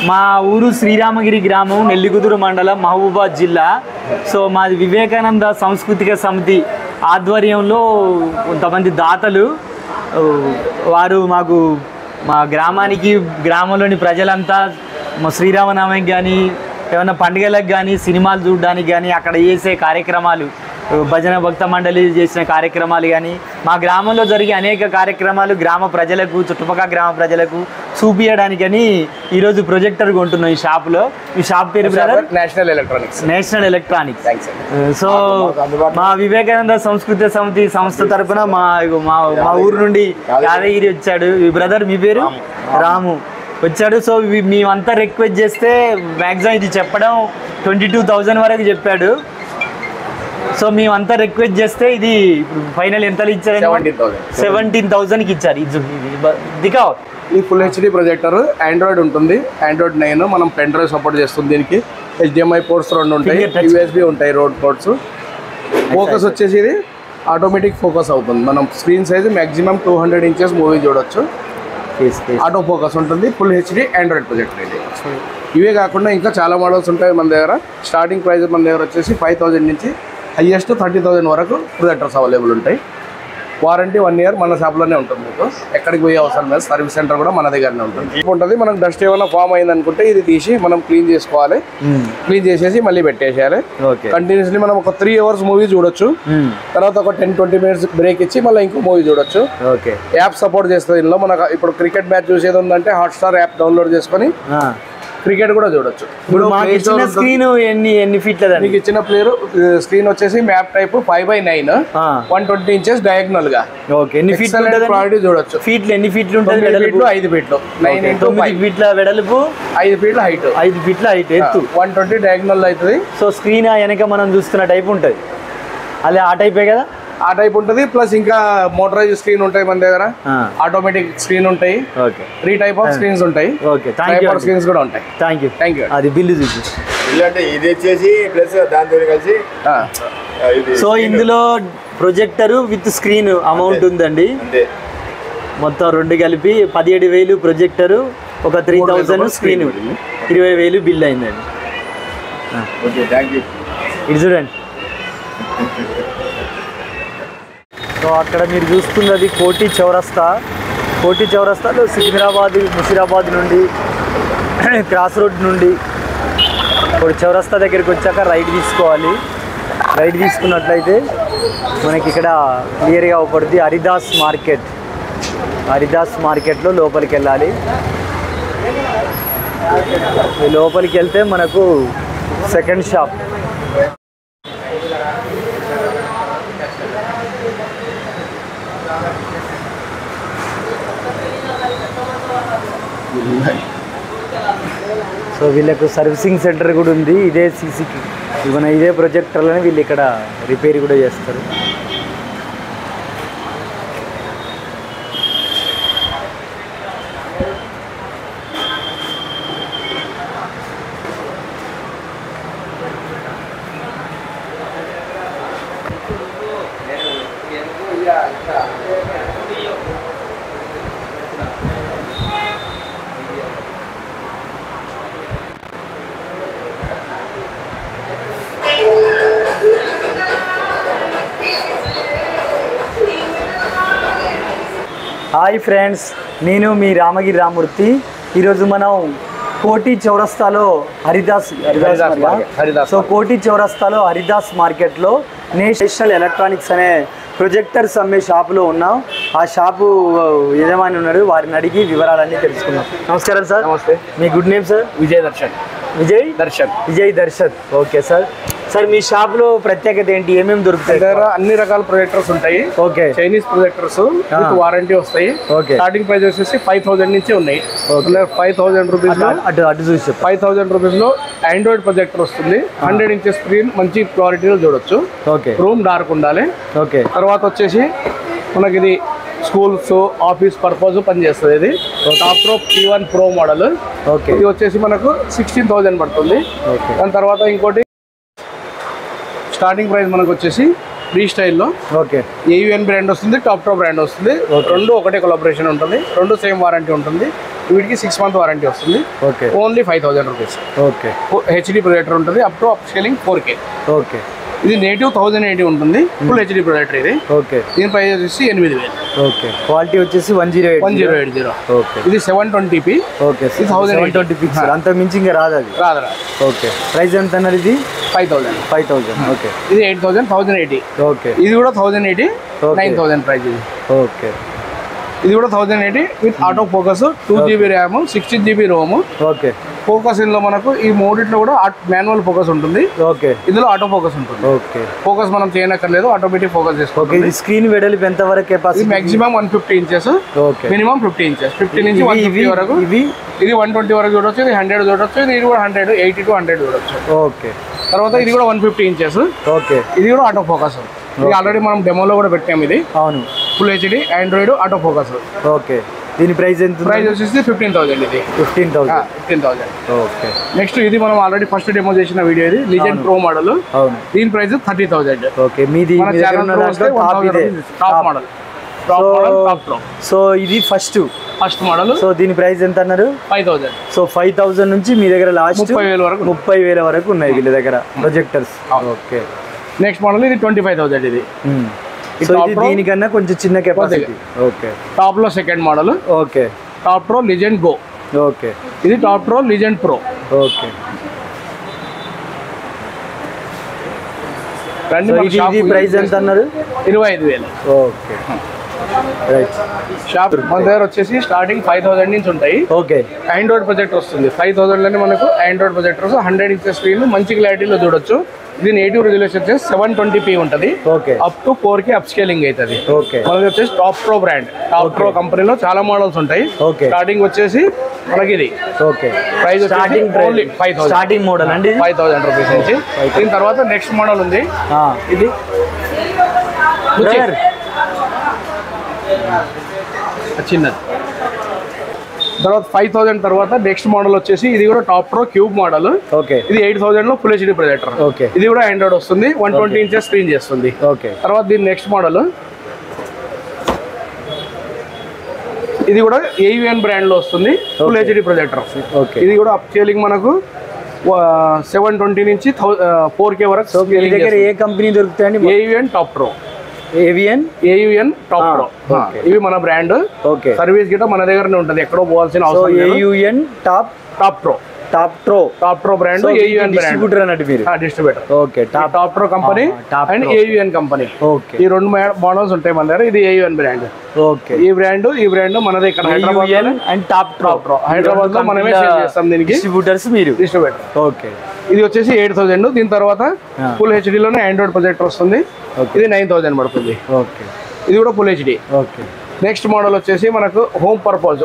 మా ఊరు శ్రీరామగిరి గ్రామం, నెల్లికుదురు మండలం, మహబూబాద్ జిల్లా. సో మాది వివేకానంద సాంస్కృతిక సమితి ఆధ్వర్యంలో కొంతమంది దాతలు వారు మాకు మా గ్రామానికి, గ్రామంలోని ప్రజలంతా మా శ్రీరామనవమికి కానీ, ఏమైనా పండుగలకు కానీ, సినిమాలు చూడడానికి కానీ, అక్కడ చేసే కార్యక్రమాలు, భజన భక్త మండలి చేసిన కార్యక్రమాలు కానీ, మా గ్రామంలో జరిగే అనేక కార్యక్రమాలు గ్రామ ప్రజలకు, చుట్టుపక్కల గ్రామ ప్రజలకు చూపించడానికని ఈరోజు ప్రొజెక్టర్ కొంటున్నాం ఈ షాప్లో. ఈ షాప్ పేరు నేషనల్ ఎలక్ట్రానిక్స్. సో మా వివేకానంద సంస్కృతి సమితి సంస్థ తరఫున మా ఊరు నుండి యాదగిరి వచ్చాడు. ఈ బ్రదర్, మీ పేరు? రాము వచ్చాడు. సో మేమంతా రిక్వెస్ట్ చేస్తే మ్యాక్సిమం ఇది చెప్పడం 22,000 వరకు చెప్పాడు. సో మేమంతా రిక్వెస్ట్ చేస్తే ఇది ఫైనల్ ఎంత ఇచ్చారు? 17,000కి ఇచ్చారు. దికావ్ ఈ ఫుల్ హెచ్డి ప్రొజెక్టర్ ఆండ్రాయిడ్ ఉంటుంది, ఆండ్రాయిడ్ 9. మనం పెన్ డ్రైవ్ సపోర్ట్ చేస్తుంది. దీనికి HDMI పోర్ట్స్ 2 ఉంటాయి, USB ఉంటాయి, రోడ్ పోర్ట్స్. ఫోకస్ వచ్చేసి ఇది ఆటోమేటిక్ ఫోకస్ అవుతుంది. మనం screen size maximum 200 inches movie చూడొచ్చు. ఆటో ఫోకస్ ఉంటుంది. ఫుల్ హెచ్డి ఆండ్రాయిడ్ ప్రొజెక్టర్ ఇది. ఇవే కాకుండా ఇంకా చాలా మోడల్స్ ఉంటాయి మన దగ్గర. స్టార్టింగ్ ప్రైస్ మన దగ్గర వచ్చేసి 5,000 నుంచి హైయెస్ట్ 30,000 వరకు ప్రొజెక్టర్స్ అవైలబుల్ ఉంటాయి. వారంటీ 1 year మన షాప్లోనే ఉంటుంది. మీకు ఎక్కడికి పోయే అవసరం లేదు. సర్వీస్ సెంటర్ కూడా మన దగ్గరనే ఉంటుంది. మనకు డస్ట్ ఏమైనా ఫామ్ అయింది అనుకుంటే ఇది తీసి మనం క్లీన్ చేసుకోవాలి. క్లీన్ చేసేసి మళ్ళీ పెట్టేసేయాలి. కంటిన్యూస్లీ మనం ఒక 3 hours మూవీ చూడొచ్చు. తర్వాత ఒక 10-20 minutes బ్రేక్ ఇచ్చి మళ్ళీ ఇంకో మూవీ చూడొచ్చు. యాప్ సపోర్ట్ చేస్తుంది. ఇందులో మనకు ఇప్పుడు క్రికెట్ మ్యాచ్ చూసేది ఉందంటే హాట్స్టార్ యాప్ డౌన్లోడ్ చేసుకొని క్రికెట్ కూడా చూడొచ్చు. స్క్రీన్ ఎన్ని ఫీట్ల? మీకు ఇచ్చిన ప్లేయర్ స్క్రీన్ వచ్చేసి మ్యాప్ టైప్ 5/9, 120 inches డయాగ్నల్ గా. ఎన్ని ఫీట్లు క్వాలిటీ చూడొచ్చు. ఫీట్లు ఎన్ని ఫీట్లు ఉంటుంది? 5 ఫీట్లు. 9 ఫీట్ల వెడల్పు, 5 ఫీట్ల హైట్, 5 ఫీట్ల హైట్, ఎత్తు 120 డయాగ్నల్ అవుతుంది. సో స్క్రీన్ వెనక మనం చూస్తున్న టైప్ ఉంటుంది. అలా ఆ టైపే కదా? ఆ టైప్ ఉంటుంది. ప్లస్ ఇంకా మోటరైజ్ స్క్రీన్ ఉంటాయి మన దగ్గర, ఆటోమేటిక్ స్క్రీన్ ఉంటాయి. 3 type ఆఫ్ స్క్రీన్స్ ఉంటాయి. స్క్రీన్స్ కూడా ఉంటాయి. Thank you. అది బిల్లు చూసి అంటే ఇది వచ్చేసి ప్లస్ దాంతో కలిసి. సో ఇందులో ప్రొజెక్టర్ విత్ స్క్రీన్ అమౌంట్ ఉందండి. మొత్తం 2 కలిపి 17,000 ప్రొజెక్టరు, ఒక 3,000 స్క్రీన్, 20,000 బిల్ అయిందండి. ఇది చూడండి. సో అక్కడ మీరు చూస్తున్నది కోటి చౌరస్తా. కోటి చౌరస్తాలో సికింద్రాబాద్, ముషీరాబాద్ నుండి క్రాస్ రోడ్ నుండి కోటి చౌరస్తా దగ్గరికి వచ్చాక రైట్ తీసుకోవాలి. రైట్ తీసుకున్నట్లయితే మనకి ఇక్కడ క్లియర్గా అవపడుతుంది హరిదాస్ మార్కెట్. హరిదాస్ మార్కెట్లో లోపలికి వెళ్ళాలి. లోపలికి వెళ్తే మనకు సెకండ్ షాప్. సో వీళ్ళకు సర్వీసింగ్ సెంటర్ కూడా ఉంది. ఇదే సీసీకి ఇదే ప్రొజెక్టర్లోనే వీళ్ళు ఇక్కడ రిపేర్ కూడా చేస్తారు. హాయ్ ఫ్రెండ్స్, నేను మీ రామగిరి రామూర్తి. ఈరోజు మనం కోటి చౌరస్తాలో హరిదాస్ సో కోటి చౌరస్తాలో హరిదాస్ మార్కెట్లో నేషనల్ ఎలక్ట్రానిక్స్ అనే ప్రొజెక్టర్స్ అమ్మే షాపులో ఉన్నాం. ఆ షాపు యజమాని ఉన్నాడు, వారిని అడిగి వివరాలన్నీ తెలుసుకున్నాం. నమస్కారం సార్. నమస్తే. మీ good name sir? Vijay Darshan. Vijay Darshan. Okay sir. Sir మీ షాప్ లో ప్రత్యేకత ఏంటి? ఏమేమి దొరుకుతాయి? అన్ని రకాల ప్రొజెక్టర్స్ ఉంటాయి. Okay. Chinese projectors with warranty వస్తాయి. ఓకే. స్టార్టింగ్ ప్రైస్ వచ్చేసి 5,000 నుంచి ఉన్నాయి. 5,000 రూపీస్ లో అటు చూసి 5,000 రూపీస్ లో ఆండ్రాయిడ్ ప్రొజెక్టర్ వస్తుంది. 100 inches స్క్రీన్, మంచి క్వాలిటీలో చూడొచ్చు. ఓకే. రూమ్ డార్క్ ఉండాలి. ఓకే. తర్వాత వచ్చేసి మనకి ఇది స్కూల్స్, ఆఫీస్ పర్పస్ పనిచేస్తుంది. ఇది top pro P1 Pro model. Okay. ఇది వచ్చేసి మనకు 16,000 పడుతుంది. దాని తర్వాత ఇంకోటి స్టార్టింగ్ ప్రైస్ మనకు వచ్చేసి ఫ్రీ స్టైల్లో. ఓకే. AUN బ్రాండ్ వస్తుంది, టాప్ బ్రాండ్ వస్తుంది. రెండు ఒకటే కొలాబరేషన్ ఉంటుంది. రెండు సేమ్ వారంటీ ఉంటుంది. వీటికి 6 month వారంటీ వస్తుంది. Okay. Only 5000 rupees. Okay. HD projector ఉంటుంది up to up scaling 4K. Okay. ఇది నేటివ్ 1080 ఉంటుంది. ఫుల్ హెచ్డి ప్రొజెక్టర్ ఇది. ఓకే. దీని ప్రైస్ వచ్చేసి 8000. ఓకే. క్వాలిటీ వచ్చేసి 1080. ఓకే. ఇది 720p. ఓకే. 720 పిక్సెల్ అంత మించి ఇంకా రాదు అది. రాదు. ఓకే. ప్రైస్ ఎంత అన్నారు ఇది? 5000. ఓకే. ఇది 8000 1080. ఓకే. ఇది కూడా 1080 9000 ప్రైస్ ఇది. ఓకే. ఇది కూడా 1080 with auto focus 2GB RAM 16GB Rome. Okay. Focus ఇందులో మనకు ఈ మూడిట్లో కూడా మాన్యువల్ ఫోకస్ ఉంటుంది. ఓకే. ఇందులో ఆటో ఫోకస్ ఉంటుంది. ఓకే. ఫోకస్ మనం చేయనక్కర్లేదు, ఆటోమేటిక్ ఫోకస్ చేసుకోవచ్చు. ఓకే. ఇది స్క్రీన్ వెడల్పు ఎంత వరకు capacity? Maximum 150 inches. Okay. Minimum 50 inches. 50 నుంచి 150 వరకు. ఇది 120 వరకు చూడొచ్చు, ఇది 100 చూడొచ్చు, ఇది కూడా 100 80 to 100 చూడొచ్చు. ఓకే. తర్వాత ఇది కూడా 150 ఇంచెస్. ఓకే. ఇది కూడా ఆటో ఫోకస్. ఇది ఆల్రెడీ మనం డెమోలో కూడా పెట్టాము. ఇది అవును full HD Android auto focus. Okay. దీని ప్రైస్ ఎంత? ప్రైస్ వచ్చేసి 15000. ఇది 15000. ఓకే. నెక్స్ట్ ఇది మనం ఆల్రెడీ ఫస్ట్ డెమో చేసిన వీడియో. ఇది లిజెండ్ ప్రో మోడల్. అవును. దీని ప్రైస్ 30000. ఓకే. మీది టాప్ మోడల్. సో ఇది ఫస్ట్ మోడల్. సో దీని ప్రైస్ ఎంత అన్నారు? 5000. సో 5000 నుంచి మీ దగ్గర లాస్ట్ 30000 వరకు ఉన్నాయి వీళ్ళ దగ్గర ప్రొజెక్టర్స్. ఓకే. నెక్స్ట్ మోడల్ ఇది 25000. ఇది సో ఇది దీనికన్నా కొంచెం చిన్న కెపాసిటీ. ఓకే. టాప్ లో second model. Okay. Top pro legend go. Okay. ఇది top pro legend pro. Okay. ఇది ప్రైస్ ఎంత అన్నారు? 25000. ఓకే. రైట్. షాప్ మన దగ్గర వచ్చేసి స్టార్టింగ్ 5000 నుంచి ఉంటాయి. ఓకే. ఆండ్రాయిడ్ ప్రొజెక్టర్ వస్తుంది 5000 లోనే మనకు. ఆండ్రాయిడ్ ప్రొజెక్టర్స్ 100 ఇంచెస్ స్క్రీన్ మంచి క్లారిటీలో చూడొచ్చు. ఇది నేటివ్ రెజల్యూషన్ వచ్చేసి 720p ఉంటుంది. Okay. Up to 4K up scaling అవుతుంది. ఓకే. మనకి వచ్చేసి top pro brand. Top pro కంపెనీలో చాలా మోడల్స్ ఉంటాయి. ఓకే. స్టార్టింగ్ వచ్చేసి మనకి ఇది. Okay. Price starting 5000. Starting model అండి 5000 రూపీస్ నుంచి. దీని తర్వాత నెక్స్ట్ మోడల్ ఉంది. ఇది చిన్నది. తర్వాత 5000 తర్వాత నెక్స్ట్ మోడల్ వచ్చేసి ఇది కూడా top pro cube model. Okay. ఇది 8000 లో ఫుల్ హెచ్డి ప్రొజెక్టర్. ఓకే. ఇది కూడా ఆండ్రాయిడ్ వస్తుంది 120 ఇంచెస్ స్క్రీన్ చేస్తుంది. ఓకే. తర్వాత దీని నెక్స్ట్ మోడల్ ఇది కూడా AUN బ్రాండ్ లో వస్తుంది ఫుల్ హెచ్డి ప్రొజెక్టర్. ఓకే. ఇది కూడా అప్ స్కేలింగ్ మనకు 720 నుంచి 4K వరకు. సో మీ దగ్గర ఏ కంపెనీ దొరుకుతాయండి? AUN top pro. AUN top pro. ఇవి మన బ్రాండ్. ఓకే. సర్వీస్ గిట్ట మన దగ్గరనే ఉంటుంది, ఎక్కడో పోవాల్సిన అవసరం లేదు. AUN top pro brand. AUN distributor అన్నట్టు మీరు. Distributor. Okay. Top pro company and AUN company. Okay. ఈ రెండు మోడల్స్ ఉంటాయి మన దగ్గర. ఇది AUN బ్రాండ్. ఓకే. ఈ బ్రాండ్ మనది ఇక్కడ Hyderabad and top pro. Hyderabad లో మనమే సేల్ చేస్తాం దీనికి. డిస్ట్రిబ్యూటర్స్ మీరు. డిస్ట్రిబ్యూటర్. ఓకే. ఇది వచ్చేసి 8000. దీని తర్వాత ఫుల్ హెచ్డి లోనే ఆండ్రాయిడ్ ప్రొజెక్టర్ వస్తుంది. ఇది 9000 పడుతుంది. ఓకే. ఇది కూడా full HD. Okay. Next model వచ్చేసి మనకు హోమ్ పర్పస్,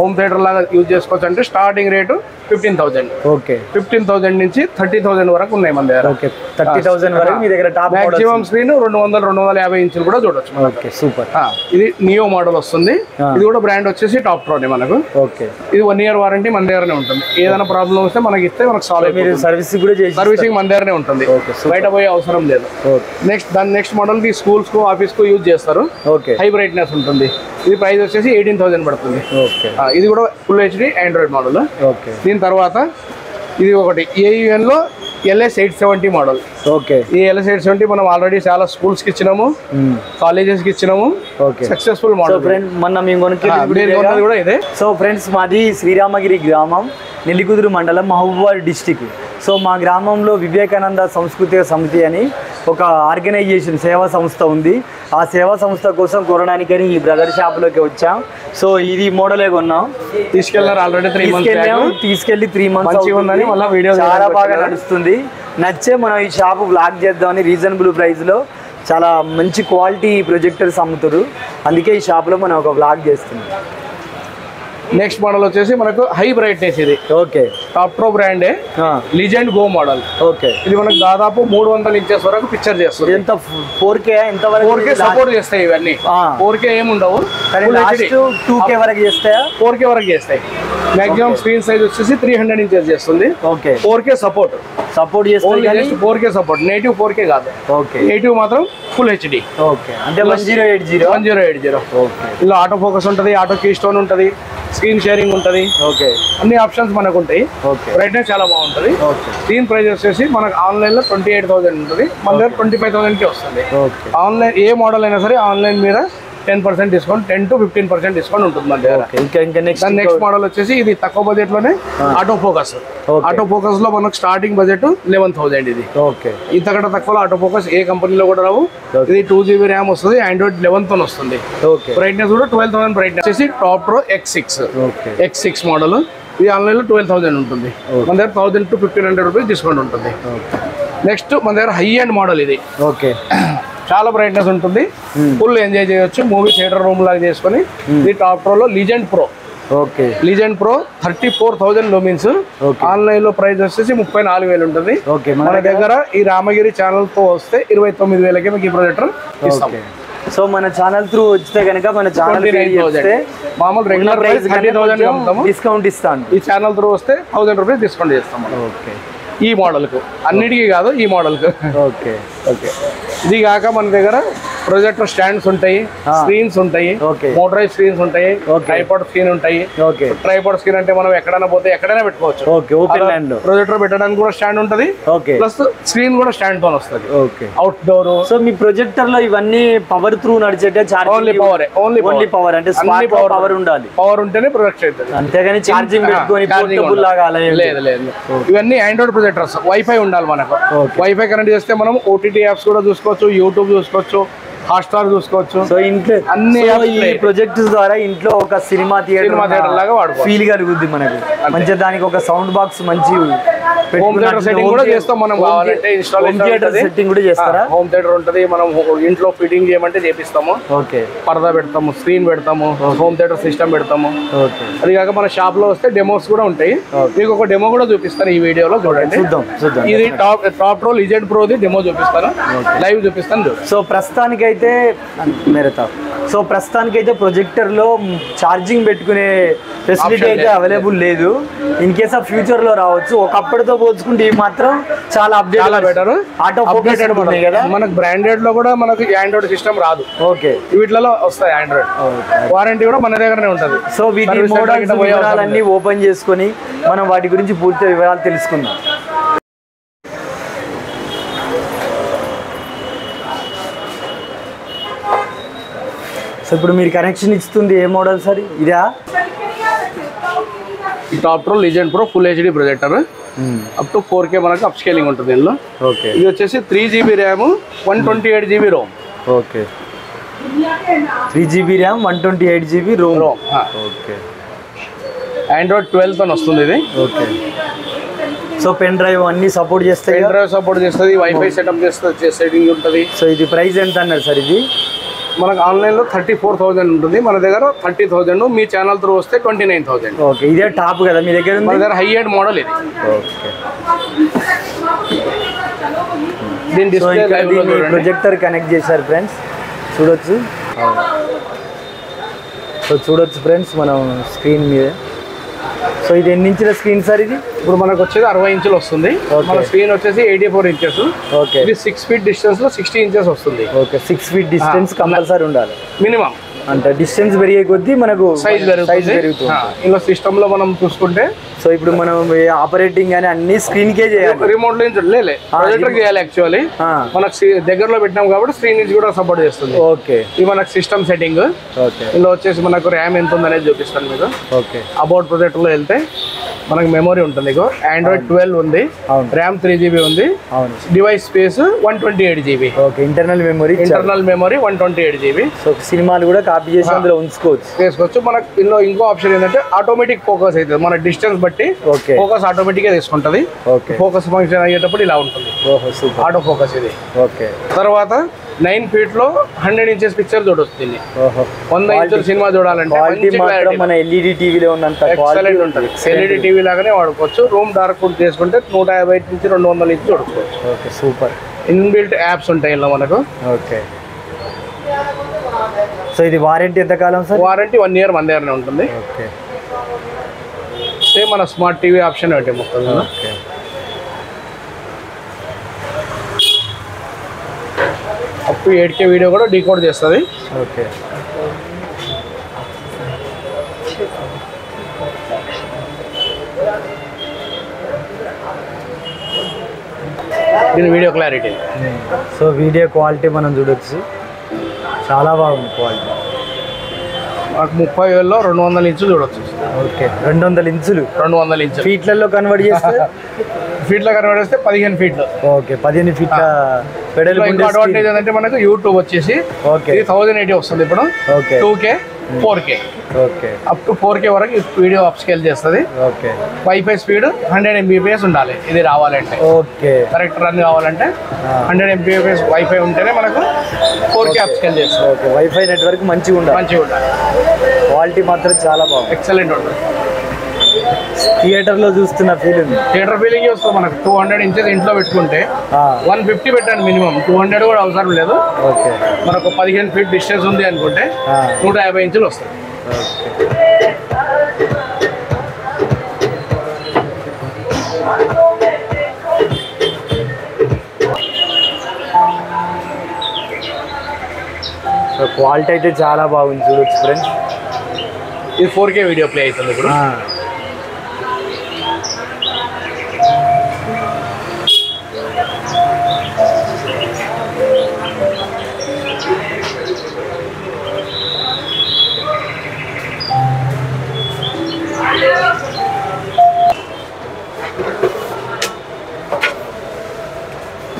హోమ్ థియేటర్ లాగా యూజ్ చేసుకోవచ్చు. అంటే స్టార్టింగ్ రేటు 15000. ఓకే. 15000 నుంచి 30000 వరకు ఉన్నాయి మన దగ్గర. ఓకే. 30000 వరకు మీ దగ్గర టాప్ మోడల్. మాక్సిమం స్క్రీన్ 200-250 ఇంచులు కూడా చూడొచ్చు. ఓకే. సూపర్. ఇది నియో మోడల్ వస్తుంది. ఇది కూడా బ్రాండ్ వచ్చేసి టాప్ ప్రోనే మనకు. ఓకే. ఇది 1 year వారంటీ మన దగ్గరనే ఉంటుంది. ఏదైనా ప్రాబ్లం వస్తే మనకి ఇస్తే మనకు సాల్వ్. మీరు సర్వీసింగ్ కూడా చేసి సర్వీసింగ్ మన దగ్గరనే ఉంటుంది. బయట పోయే అవసరం లేదు. నెక్స్ట్ మోడల్ కి స్కూల్స్ కు ఆఫీస్ కు యూజ్ చేస్తారు. ఓకే. హై బ్రైట్నెస్ ఉంటుంది. ఇది ప్రైస్ వచ్చేసి 18000 పడుతుంది. ఓకే. ఇది కూడా full HD Android model. Okay. దీని తర్వాత ఇది ఒకటి AUN లో LS870 మోడల్. ఓకే. ఈ LS870 మనం ఆల్రెడీ చాలా స్కూల్స్ కి ఇచ్చినాము, కాలేజెస్ కి ఇచ్చినాము. ఓకే. Successful model. మొన్న మేము కొనుక్కెళ్ళి కూడా ఇదే. సో ఫ్రెండ్స్, మాది శ్రీరామగిరి గ్రామం, నెల్లికుదురు మండలం, మహబూబాబాద్ డిస్టిక్. సో మా గ్రామంలో వివేకానంద సాంస్కృతిక సమితి అని ఒక ఆర్గనైజేషన్ సేవా సంస్థ ఉంది. ఆ సేవా సంస్థ కోసం కొనడానికని ఈ బ్రదర్ షాప్లోకి వచ్చాం. సో ఇది మోడలే కొన్నాం. తీసుకెళ్ళి 3 months ఉందని మళ్ళీ వీడియో చాలా బాగా నడుస్తుంది. నచ్చే మనం ఈ షాపు బ్లాక్ చేద్దామని రీజనబుల్ ప్రైస్లో చాలా మంచి క్వాలిటీ ప్రొజెక్టర్స్ అమ్ముతారు. అందుకే ఈ షాప్లో మనం ఒక బ్లాక్ చేస్తున్నాం. నెక్స్ట్ మోడల్ వచ్చేసి మనకు హై బ్రైట్నెస్. ఇది ఓకే. టాప్ ప్రో బ్రాండే లిజెండ్ గో మోడల్. ఓకే. ఇది మనకు దాదాపు 300 ఇంచెస్ వరకు పిక్చర్ చేస్తుంది. ఎంత 4K ఎంత వరకు 4K సపోర్ట్ చేస్తాయి. ఇవన్నీ 4K ఏముండవు, 2K వరకు చేస్తాయా? 4K వరకు చేస్తాయి. మాక్సిమం స్క్రీన్ సైజ్ వచ్చేసి 300 ఇంచెస్ చేస్తుంది. ఓకే. 4K సపోర్ట్ చేస్తుంది. 4K సపోర్ట్, నేటివ్ 4K కాదు. ఓకే. నేటివ్ మాత్రం ఫుల్ హెచ్డి. ఓకే. అంటే 1080. ఓకే. ఇలా ఆటో ఫోకస్ ఉంటుంది, ఆటో కీ స్టోన్ ఉంటుంది, స్క్రీన్ షేరింగ్ ఉంటుంది, ఓకే అన్ని ఆప్షన్స్ మనకు ఉంటాయి. ఓకే బ్రైట్నెస్ చాలా బాగుంటుంది. ఓకే దీని ప్రైస్ వచ్చేసి మనకు ఆన్లైన్లో 28,000 ఉంటుంది, మన దగ్గర 25,000కి వస్తుంది. ఓకే ఆన్లైన్ ఏ మోడల్ అయినా సరే ఆన్లైన్ మీద 10% డిస్కౌంట్, 10 to 15% డిస్కౌంట్ ఉంటుంది మన దగ్గర. ఇంకా నెక్స్ట్ మోడల్ వచ్చేసి ఇది తక్కువ బడ్జెట్ లోనే ఆటో ఫోకస్. ఆటో ఫోకస్ లో మనకు స్టార్టింగ్ బడ్జెట్ 11,000 ఇది. ఓకే ఇంతకంటే తక్కువలో ఆటో ఫోకస్ ఏ కంపెనీలో కూడా రావు. ఇది 2GB ర్యామ్ వస్తుంది, ఆండ్రాయిడ్ 11 తో వస్తుంది. ఓకే బ్రైట్నెస్ కూడా 12,000 బ్రైట్నెస్ వచ్చేసి top pro X6. Okay X6 model ఇది ఆన్లైన్ లో 12,000 ఉంటుంది, మన దగ్గర 1,000 to 1,500 రూపీస్ డిస్కౌంట్ ఉంటుంది. నెక్స్ట్ మన దగ్గర హై అండ్ మోడల్ ఇది. ఓకే చాలా బ్రైట్నెస్ ఉంటుంది, ఫుల్ ఎంజాయ్ చేయొచ్చు, మూవీ థియేటర్ రూమ్ లాగా చేసుకొని. ఇది టాప్ ప్రో లో legend pro. Okay legend pro 34,000 lumens. Online లో ప్రైస్ వచ్చేసి 34,000 ఉంటుంది. ఓకే మన దగ్గర ఈ రామగిరి ఛానల్ తో వస్తే 29,000కి మీకు ఈ ప్రొజెక్టర్ ఇస్తాం. సో మన ఛానల్ త్రూ వస్తే కనుక మన ఛానల్ 29,000 మామూలు రెగ్యులర్ ప్రైస్ 30,000 అమ్ముతాము. డిస్కౌంట్ ఇస్తాను. ఈ ఛానల్ త్రూ వస్తే 1,000 రూపీస్ డిస్కౌంట్ చేస్తాం. ఓకే ఈ మోడల్ కు, అన్నిటికీ కాదు, ఈ మోడల్ కు. ఓకే ఓకే ఇది కాక మన దగ్గర ప్రొజెక్టర్ స్టాండ్స్ ఉంటాయి, స్క్రీన్స్ ఉంటాయి, మోటరైజ్ స్క్రీన్స్ ఉంటాయి, ట్రైపాడ్ స్క్రీన్ ఉంటాయి. ఓకే ట్రైపాడ్ స్క్రీన్ అంటే మనం ఎక్కడైనా పోతే ఎక్కడైనా పెట్టుకోవచ్చు. ఓకే ఓపెన్ ల్యాండ్ ప్రొజెక్టర్ పెట్టడానికి కూడా స్టాండ్ ఉంటుంది, ఓకే ప్లస్ స్క్రీన్ కూడా స్టాండ్ తో వస్తుంది. Okay outdoor. సో మీ ప్రొజెక్టర్ లో ఇవన్నీ పవర్ త్రూ నడిచేటే ఓన్లీ పవర్, ఓన్లీ పవర్ అంటే పవర్ ఉండాలి. పవర్ ఉంటేనే ప్రొజెక్ట్ అవుతుంది, అంతేగాని ఛార్జింగ్ పెట్టుకొని పోర్టబుల్ లాగా అలా లేదు లేదు. ఇవన్నీ ఆండ్రాయిడ్ ప్రొజెక్టర్స్, వైఫై ఉండాలి మనకు. వైఫై కనెక్ట్ చేస్తే మనం ఓటీటీ యాప్స్ కూడా చూసుకోవచ్చు, యూట్యూబ్ చూసుకోవచ్చు, హాట్స్టార్ చూసుకోవచ్చు. సో ఇంట్లో అన్ని ఈ ప్రొజెక్ట్స్ ద్వారా ఇంట్లో ఒక సినిమా థియేటర్ లాగా వాడుకో ఫీల్ కలుగుద్ది మనకు. మంచిగా దానికి ఒక సౌండ్ బాక్స్ మంచి హోమ్ థియేటర్ సెట్టింగ్ కూడా చేస్తాం మనం. కావాలంటే ఇన్స్టాలేషన్ సెట్టింగ్ కూడా చేస్తారా? హోమ్ థియేటర్ ఉంటుంది, మనం ఇంట్లో ఫిట్టింగ్ చేయమంటే చేపిస్తాము. ఓకే పరదా పెడతాము, స్క్రీన్ పెడతాము, హోమ్ థియేటర్ సిస్టమ్ పెడతాము. ఓకే అది కాక మన షాప్ లో వస్తే డెమోస్ కూడా ఉంటాయి. మీకు ఒక డెమో కూడా చూపిస్తాను ఈ వీడియోలో, చూడండి. చూద్దాం. ఇది టాప్ ప్రో లీజెండ్ ప్రోది డెమో చూపిస్తాను, లైవ్ చూపిస్తాను. సో ప్రస్తుతానికైతే ప్రొజెక్టర్ లో ఛార్జింగ్ పెట్టుకునే ఫెసిలిటీ అయితే అవైలబుల్ లేదు. ఇన్ కేస్ ఆఫ్ ఫ్యూచర్ లో రావచ్చు. ఒకప్పటితో పోల్చుకుంటే ఈ మాత్రం చాలా బెటర్. ఆటో అప్డేటెడ్ ఉన్నాయి కదా మనకు. బ్రాండెడ్ లో కూడా మనకు ఆండ్రాయిడ్ సిస్టమ్ రాదు. ఓకే వీటిలో వస్తాయి ఆండ్రాయిడ్. వారంటీ కూడా మన దగ్గరనే ఉంటుంది. సో వీటి మోడల్స్ వివరాలన్నీ ఓపెన్ చేసుకొని మనం వాటి గురించి పూర్తి వివరాలు తెలుసుకుందాం. సో ఇప్పుడు మీరు కనెక్షన్ ఇస్తుంది ఏ మోడల్ సార్? ఇదా top pro legend pro full HD projector, up to 4K మనకు అప్ స్కేలింగ్ ఉంటుంది ఇందులో. ఓకే ఇది వచ్చేసి 3GB RAM, 128GB Rome. Okay 3GB RAM, 128GB Rome. Okay Android 12 తో వస్తుంది ఇది. ఓకే సో పెన్ డ్రైవ్ అన్ని సపోర్ట్ చేస్తాయి. పెన్ డ్రైవ్ సపోర్ట్ చేస్తుంది, వైఫై సెటప్ చేస్తుంది, సెట్టింగ్ ఉంటుంది. సో ఇది ప్రైస్ ఎంత అన్నారు సార్? ఇది మనకు ఆన్లైన్లో 34,000 ఉంటుంది, మన దగ్గర 30,000. మీ ఛానల్ త్రూ వస్తే 29,000. ఓకే ఇదే టాప్ కదా మీ దగ్గర? మన దగ్గర హై ఎండ్ మోడల్ ఇది. ఓకే దీని డిస్ప్లే ప్రొజెక్టర్ కనెక్ట్ చేశారు ఫ్రెండ్స్, చూడొచ్చు. సో చూడొచ్చు ఫ్రెండ్స్ మనం స్క్రీన్ మీద. సో ఇది ఎన్ని ఇంచుల స్క్రీన్ సార్? ఇది ఇప్పుడు మనకు వచ్చేది 60 ఇంచులు వస్తుంది. మన స్క్రీన్ వచ్చేసి 84 ఇంచెస్. ఓకే ఇది 6 feet డిస్టెన్స్ లో 60 ఇంచెస్ వస్తుంది. ఓకే 6 feet డిస్టెన్స్ కంపల్సరీ ఉండాలి మినిమం. అంటే డిస్టెన్స్ పెరిగే కొద్దీ మనకు సైజ్ పెరుగుతుంది. ఇలా సిస్టమ్ లో మనం చూసుకుంటే, సో ఇప్పుడు మనం ఆపరేటింగ్ అని అన్ని స్క్రీన్ కే చేయాలి, రిమోట్ నుంచి ప్రొజెక్టర్ చేయాలి. యాక్చువల్లీ మనకు దగ్గరలో పెట్టినాం కాబట్టి స్క్రీన్ నుంచి కూడా సపోర్ట్ చేస్తుంది. ఓకే ఇది మనకు సిస్టమ్ సెట్టింగ్. ఓకే ఇందులో వచ్చేసి మనకు ర్యామ్ ఎంత ఉంది అనేది చూపిస్తాను మీకు. ఓకే అబౌట్ ప్రొజెక్టర్ లో వెళ్తే మనకు మెమరీ ఉంటుంది. ఆండ్రాయిడ్ 12 ఉంది, ర్యామ్ 3GB ఉంది, device space 128GB. Okay internal memory 128GB. So సినిమాలు కూడా కాపీ చేసి అందులో చేసుకోవచ్చు. మనకు ఇందులో ఇంకో ఆప్షన్ ఏంటంటే ఆటోమేటిక్ ఫోకస్ అవుతుంది. మన డిస్టెన్స్ బట్టి ఫోకస్ ఆటోమేటిక్ గా తీసుకుంటది. ఫోకస్ ఫంక్షన్ అయ్యేటప్పుడు ఇలా ఉంటుంది ఆటో ఫోకస్ ఇది. ఓకే తర్వాత 9 feet లో 100 inches పిక్చర్ చూడొచ్చు. 100 ఇంచుల సినిమా చూడాలంటే మన ఎల్ఈడి టీవీలో ఉన్నంత ఎక్సలెంట్ ఉంటుంది. ఎల్ఈడి టీవీ లాగానే వాడుకోవచ్చు. రూమ్ డార్క్ ఫుడ్ చేసుకుంటే 150 నుంచి 200 ఇంచ్ చూడుకోవచ్చు. Okay super. ఇన్బిల్ట్ యాప్స్ ఉంటాయి ఇలా మనకు. ఓకే సో ఇది వారంటీ ఎంత కాలం సార్? వారంటీ 1 year మన దగ్గరనే ఉంటుంది. ఓకే సేమ్ మన స్మార్ట్ టీవీ ఆప్షన్ ఒకటి మొత్తం. Okay up to 8K video కూడా డీకోడ్ చేస్తుంది. ఓకే దీని video clarity. So video quality మనం చూడొచ్చు, చాలా బాగుంది క్వాలిటీ. మాకు 30,000లో 200 ఇంచులు చూడొచ్చు. ఓకే 200 ఇంచులు, 200 ఇంచులు ఫీట్లలో కన్వర్ట్ చేస్తే ఫీట్లో కన్వర్ట్ చేస్తే 15 ఫీట్లు. ఓకే 15 ఫీట్ల పెడల్. ఇంకో అడ్వాంటేజ్ ఏంటంటే మనకు యూట్యూబ్ వచ్చేసి ఓకే 1080 వస్తుంది ఇప్పుడు. Okay 2K 4K okay up to 4K వరకు వీడియో అప్ స్కేల్ చేస్తుంది. ఓకే వైఫై స్పీడ్ 100 Mbps ఉండాలి ఇది రావాలంటే. ఓకే కరెక్ట్ రన్ కావాలంటే 100 Mbps వైఫై ఉంటేనే మనకు 4K అప్ స్కేల్ చేస్తుంది. ఓకే వైఫై నెట్వర్క్ మంచిగా ఉండాలి, క్వాలిటీ మాత్రం చాలా బాగుంది, ఎక్సలెంట్ ఉంటుంది. థియేటర్లో చూస్తున్న ఫీలింగ్, థియేటర్ ఫీలింగ్ వస్తుంది. మనకు 200 ఇంచెస్ ఇంట్లో పెట్టుకుంటే 150 పెట్టండి మినిమం, 200 కూడా అవసరం లేదు. ఓకే మనకు 15 ఫీట్ డిస్టెన్స్ ఉంది అనుకుంటే 150 ఇంచులు వస్తుంది. సో క్వాలిటీ అయితే చాలా బాగుంది చూడొచ్చు ఫ్రెండ్స్. ఇది 4K వీడియో ప్లే అవుతుంది ఇప్పుడు.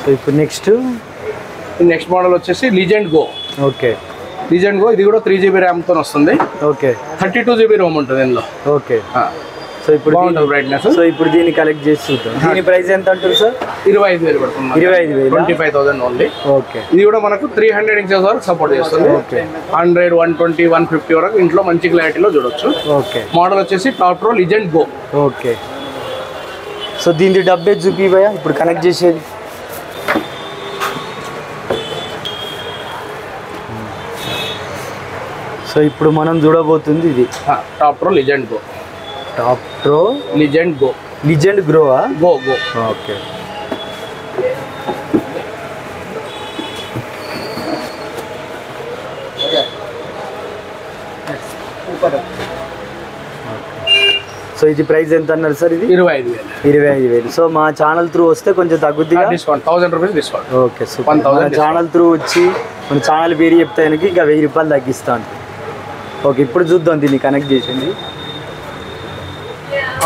సో ఇప్పుడు నెక్స్ట్ మోడల్ వచ్చేసి legend go. Okay legend go ఇది కూడా 3GB ర్యామ్తో వస్తుంది. ఓకే 32GB రోమ్ ఉంటుంది ఇందులో. ఓకే సో ఇప్పుడు బాగుంటుంది బ్రైట్నెస్. సో ఇప్పుడు దీన్ని కలెక్ట్ చేసి చూద్దాం. దీని ప్రైస్ ఎంత అంటారు సార్? 25,000 పడుతుంది. 25,000, 25,000 ఓన్లీ. ఓకే ఇది కూడా మనకు 300 ఇంచెస్ వరకు సపోర్ట్ చేస్తుంది. ఓకే 100, 120, 150 వరకు ఇంట్లో మంచి క్లారిటీలో చూడొచ్చు. ఓకే మోడల్ వచ్చేసి top pro legend go. Okay so దీని డబ్బే చూపివయ్యా ఇప్పుడు కనెక్ట్ చేసేది. సో ఇప్పుడు మనం చూడబోతుంది ఇది top pro legend go. Top pro legend go. Legend గ్రోవా? Go go. ఓకే సో ఇది ప్రైస్ ఎంత అన్నారు సార్? ఇది 25,000. సో మా ఛానల్ త్రూ వస్తే కొంచెం తగ్గుద్ది, discount 1000 rupees discount. Okay super. మన ఛానల్ త్రూ వచ్చి మన ఛానల్ పేరు చెప్తే ఇంకా 1000 రూపాయలు తగ్గిస్తాను. ఓకే ఇప్పుడు చూద్దాం దీన్ని కనెక్ట్ చేసింది.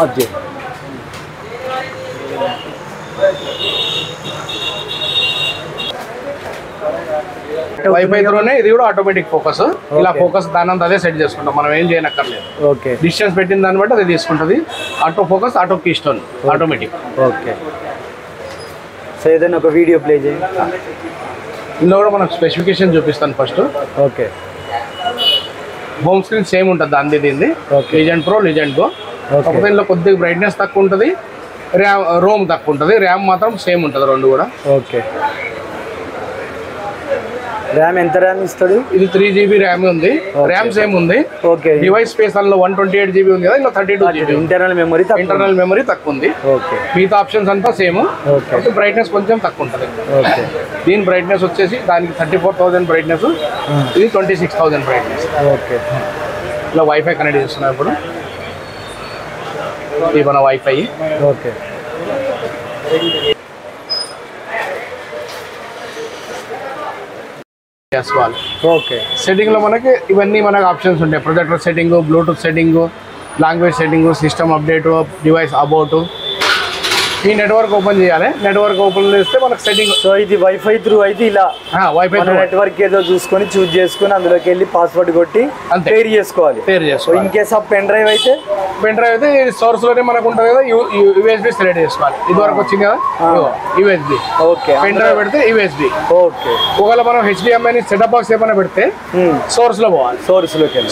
ఓకే వైఫై త్రోనే ఇది కూడా ఆటోమేటిక్ ఫోకస్. ఇలా ఫోకస్ దానంత అదే సెట్ చేసుకుంటాం, మనం ఏం చేయనక్కర్లేదు. ఓకే డిస్టెన్స్ పెట్టిన దాన్ని బట్టి అది తీసుకుంటుంది. Auto focus, auto keystone, automatic. Okay so ఏదైనా ఒక వీడియో ప్లే చేయండి. ఇందులో కూడా మనకు స్పెసిఫికేషన్ చూపిస్తాను first. Okay home screen same ఉంటుంది దాన్ని దీన్ని. Legend pro legend go. కాకపోతే ఇందులో కొద్దిగా బ్రైట్నెస్ తక్కువ ఉంటుంది, రోమ్ తక్కువ ఉంటుంది. ర్యామ్ మాత్రం సేమ్ ఉంటుంది రెండు కూడా. ఓకే ర్యామ్ ఎంత ర్యామ్ ఇస్తాడు? ఇది 3GB ర్యామ్ ఉంది, ర్యామ్ సేమ్ ఉంది. ఓకే డివైస్ స్పేస్ అందులో 128GB ఉంది కదా, ఇందులో 32GB. ఇంటర్నల్ మెమరీ తక్కువ ఉంది. ఓకే మిగతా ఆప్షన్స్ అంతా సేమ్. ఓకే బ్రైట్నెస్ కొంచెం తక్కువ ఉంటుంది. ఓకే దీని బ్రైట్నెస్ వచ్చేసి దానికి 34,000 బ్రైట్నెస్, ఇది 26,000 బ్రైట్నెస్. ఓకే ఇలా వైఫై కనెక్ట్ చేస్తున్నాం ఇప్పుడు. ఇది మన వైఫై. ఓకే చేసుకోవాలి. ఓకే సెట్టింగ్ లో మనకి ఇవన్నీ మనకు ఆప్షన్స్ ఉంటాయి. Projector setting, Bluetooth setting, language setting, system update, device about. ఈ నెట్వర్క్ ఓపెన్ చేయాలి. నెట్వర్క్ ఓపెన్ చేస్తే మనకు సెట్టింగ్. సో ఇది వైఫై త్రూ అయితే ఇలా వైఫై నెట్వర్క్ ఏదో చూసుకొని చూస్ చేసుకొని అందులోకి వెళ్ళి పాస్వర్డ్ కొట్టి పేర్ చేసుకోవాలి. In case of pen drive అయితే సోర్స్ లోనే మనకు ఉంటుంది కదా, యూఎస్బి సెలెక్ట్ చేసుకోవాలి. ఇది వరకు వచ్చింది కదా యూఎస్బి. ఓకే పెన్ డ్రైవ్ పెడితే యూఎస్బి. ఓకే ఒకవేళ మనం HDMI సెటప్ బాక్స్ ఏమైనా పెడితే సోర్స్ లో పోవాలి.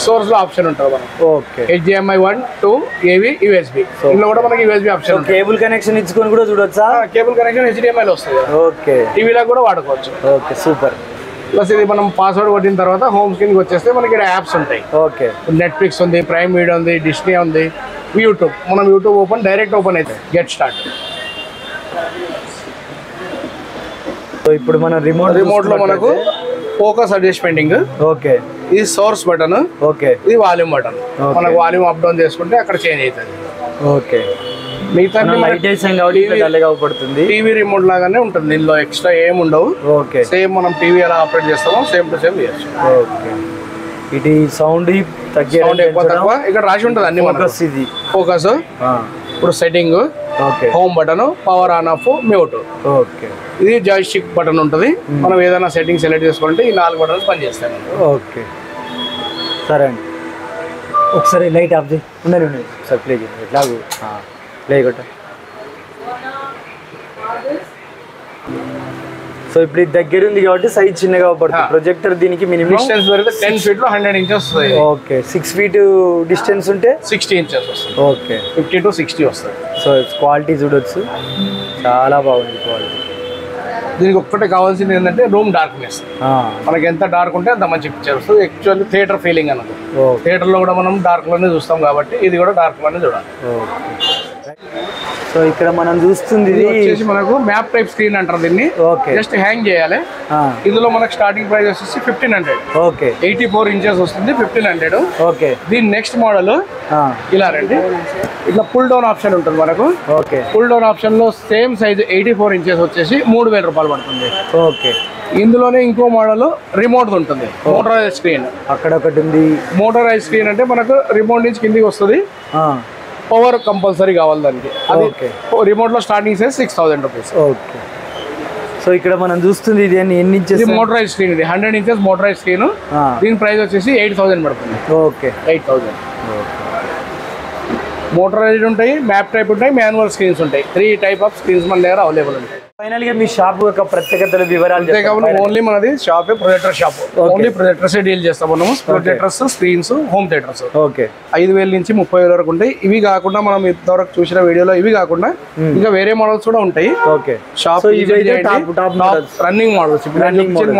సోర్స్ లో ఆప్షన్ ఉంటుంది మనకు. Okay HDMI 1, 2 AV USB. ఇందులో కూడా మనకి యూఎస్బి ఆప్షన్. కేబుల్ కనెక్షన్ ఇచ్చుకొని కూడా చూడొచ్చా? కేబుల్ కనెక్షన్ HDMI లో వస్తుంది. ఓకే టీవీలో కూడా వాడుకోవచ్చు. Okay super. ప్లస్ ఇది మనం పాస్వర్డ్ కొట్టిన తర్వాత హోమ్ స్క్రీన్కి వచ్చేస్తే మనకి ఇక్కడ యాప్స్ ఉంటాయి. ఓకే నెట్ఫ్లిక్స్ ఉంది, ప్రైమ్ వీడియో ఉంది, డిస్నీ ఉంది, యూట్యూబ్. మనం యూట్యూబ్ డైరెక్ట్ ఓపెన్ అయితే గెట్ స్టార్ట్. సో ఇప్పుడు మన రిమోట్ లో మనకు ఫోకస్ అడ్జస్ట్మెంటింగ్. ఓకే ఇది సోర్స్ బటన్. ఓకే ఇది వాల్యూమ్ బటన్. మనకు వాల్యూమ్ అప్ డౌన్ చేసుకుంటే అక్కడ చేంజ్ అవుతుంది. ఓకే మిగతా లైట్ వేసాం కాబట్టి డల్గా పడుతుంది. టీవీ రిమోట్ లాగానే ఉంటుంది, దీనిలో ఎక్స్ట్రా ఏం ఉండవు. ఓకే, సేమ్ మనం టీవీ ఎలా ఆపరేట్ చేస్తామో సేమ్ టు సేమ్ చేయొచ్చు. ఓకే, ఇది సౌండ్ ఎక్కువ తక్కువ ఇక్కడ రాసి ఉంటుంది అన్ని. ఫోకస్, ఇది ఫోకస్, ఇప్పుడు setting, okay, home button, power on off, mute. Okay, ఇది జాయ్స్టిక్ బటన్ ఉంటుంది. మనం ఏదైనా సెట్టింగ్ సెలెక్ట్ చేసుకుంటే ఈ 4 బటన్స్ పనిచేస్తాయి. ఓకే, సరే అండి. ఒకసారి లైట్ ఆఫ్ చేయి, ఉండండి ఒకసారి ప్లే చేయండి. ఎట్లాగూ ప్లే కొట్ట. సో ఇప్పుడు ఇది దగ్గర ఉంది కాబట్టి సైజ్ చిన్నగా పడుతుంది. ప్రొజెక్టర్ దీనికి మినిమం డిస్టెన్స్ 10 feet లో 100 inches వస్తుంది. ఓకే, 6 feet డిస్టెన్స్ ఉంటే 60 inches వస్తుంది. ఓకే, 50 to 60 వస్తుంది. సో క్వాలిటీ చూడొచ్చు, చాలా బాగుంది క్వాలిటీ. దీనికి ఒక్కటే కావాల్సింది ఏంటంటే రూమ్ డార్క్నెస్. మనకి ఎంత డార్క్ ఉంటే అంత మంచి పిక్చర్ వస్తుంది. యాక్చువల్లీ థియేటర్ ఫీలింగ్ అన్నది. థియేటర్లో కూడా మనం డార్క్ లోనే చూస్తాం కాబట్టి ఇది కూడా డార్క్ లోనే చూడాలి. సో ఇక్కడ మనం చూస్తుంది వచ్చేసి మనకు మ్యాప్ టైప్ స్క్రీన్ అంటారు దీన్ని. ఓకే, జస్ట్ హ్యాంగ్ చేయాలి. ఇందులో మనకు స్టార్టింగ్ ప్రైస్ వచ్చేసి 1500. ఓకే, 84 inches వస్తుంది, 1500. ఓకే, దీని నెక్స్ట్ మోడల్ ఇలా రండి, ఇట్లా పుల్ డౌన్ ఆప్షన్ ఉంటుంది మనకు. ఓకే, పుల్ డౌన్ ఆప్షన్ లో సేమ్ సైజ్ 84 inches వచ్చేసి 3000 రూపాయలు పడుతుంది. ఓకే, ఇందులోనే ఇంకో మోడల్ రిమోట్ ఉంటుంది, మోటరైజ్ స్క్రీన్. అక్కడ ఒకటి ఉంది. మోటరైజ్ స్క్రీన్ అంటే మనకు రిమోట్ నుంచి కిందికి వస్తుంది, పవర్ కంపల్సరీ కావాలి దానికి. ఓకే, రిమోట్ లో starting size 6000 rupees. Okay, so ఇక్కడ మనం చూస్తుంది ఇది ఎన్ని ఇంచెస్? ఇది మోటరైజ్ స్క్రీన్, ఇది 100 inches మోటరైజ్ స్క్రీన్. దీని ప్రైస్ వచ్చేసి 8000 పడుతుంది. ఓకే, 8000. మోటరైజ్డ్ ఉంటాయి, మ్యాప్ టైప్ ఉంటాయి, మాన్యువల్ స్క్రీన్స్ ఉంటాయి. 3 type ఆఫ్ స్క్రీన్స్ మన దగ్గర అవైలబుల్ ఉంటాయి. ఫైనల్ గా మీ షాప్ యొక్క ప్రత్యేకతలు వివరాలు ఓన్లీ మనది shop projector shop. Only projectors deal చేస్తాం మనము. Projectors, screens, home theatres. Okay, 5000 నుంచి 30,000 వరకు ఉంటాయి. ఇవి కాకుండా మనం ఇంతవరకు చూసిన వీడియోలో ఇవి కాకుండా ఇంకా వేరే మోడల్స్ కూడా ఉంటాయి. ఓకే, షాప్ రన్నింగ్ మోడల్స్,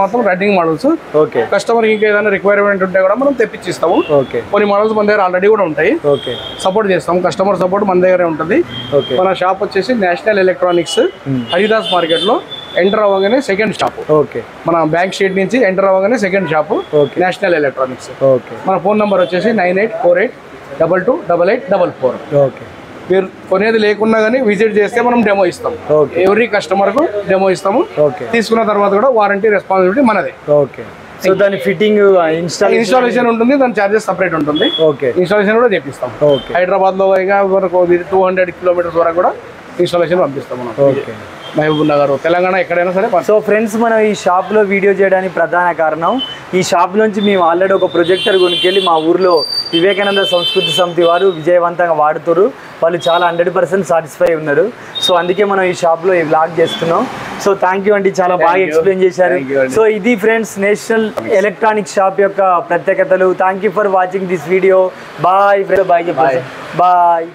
మాత్రం రన్నింగ్ మోడల్స్. ఓకే, కస్టమర్ ఇంకా ఏదైనా రిక్వైర్మెంట్ ఉంటే కూడా మనం తెప్పించిస్తాము. ఓకే, కొన్ని మోడల్స్ మన దగ్గర ఆల్రెడీ కూడా ఉంటాయి. ఓకే, సపోర్ట్ చేస్తాం. కస్టమర్ సపోర్ట్ మన దగ్గరే ఉంటుంది. ఓకే, మన షాప్ వచ్చేసి నేషనల్ ఎలక్ట్రానిక్స్, హరిదాస్ మార్కెట్ లో ఎంటర్ అవ్వగానే సెకండ్ షాప్. ఓకే, మన బ్యాంక్ స్ట్రీట్ నుంచి ఎంటర్ అవ్వగానే second shop national electronics. Okay, మన ఫోన్ నంబర్ వచ్చేసి 9848228844. ఓకే, మీరు కొనేది లేకున్నా కానీ విజిట్ చేస్తే మనం డెమో ఇస్తాం. ఎవ్రీ కస్టమర్ కు డెమో ఇస్తాము. ఓకే, తీసుకున్న తర్వాత కూడా వారంటీ రెస్పాన్సిబిలిటీ మనదే. ఓకే, సో దాని ఫిట్టింగ్ ఇన్స్టాలేషన్ ఉంటుంది, దాని చార్జెస్ సపరేట్ ఉంటుంది. ఓకే, ఇన్స్టాలేషన్ కూడా చేపిస్తాం. ఓకే, హైదరాబాద్ లో 200 kilometers వరకు కూడా ఇన్స్టాలేషన్ పంపిస్తాం మనం. ఓకే, మహబూబ్ నగర్, తెలంగాణ, ఎక్కడైనా సరే. సో ఫ్రెండ్స్, మనం ఈ షాప్లో వీడియో చేయడానికి ప్రధాన కారణం, ఈ షాప్ నుంచి మేము ఆల్రెడీ ఒక ప్రొజెక్టర్ కొనుక్కెళ్ళి మా ఊర్లో వివేకానంద సంస్కృతి సమితి వారు విజయవంతంగా వాడుతారు. వాళ్ళు చాలా 100% సాటిస్ఫై ఉన్నారు. సో అందుకే మనం ఈ షాప్లో ఈ వ్లాగ్ చేస్తున్నాం. సో థ్యాంక్ యూ అండి, చాలా బాగా ఎక్స్ప్లెయిన్ చేశారు. సో ఇది ఫ్రెండ్స్ నేషనల్ ఎలక్ట్రానిక్ షాప్ యొక్క ప్రత్యేకతలు. Thank you for watching this video. Bye friends, bye చెప్పండి. బాయ్.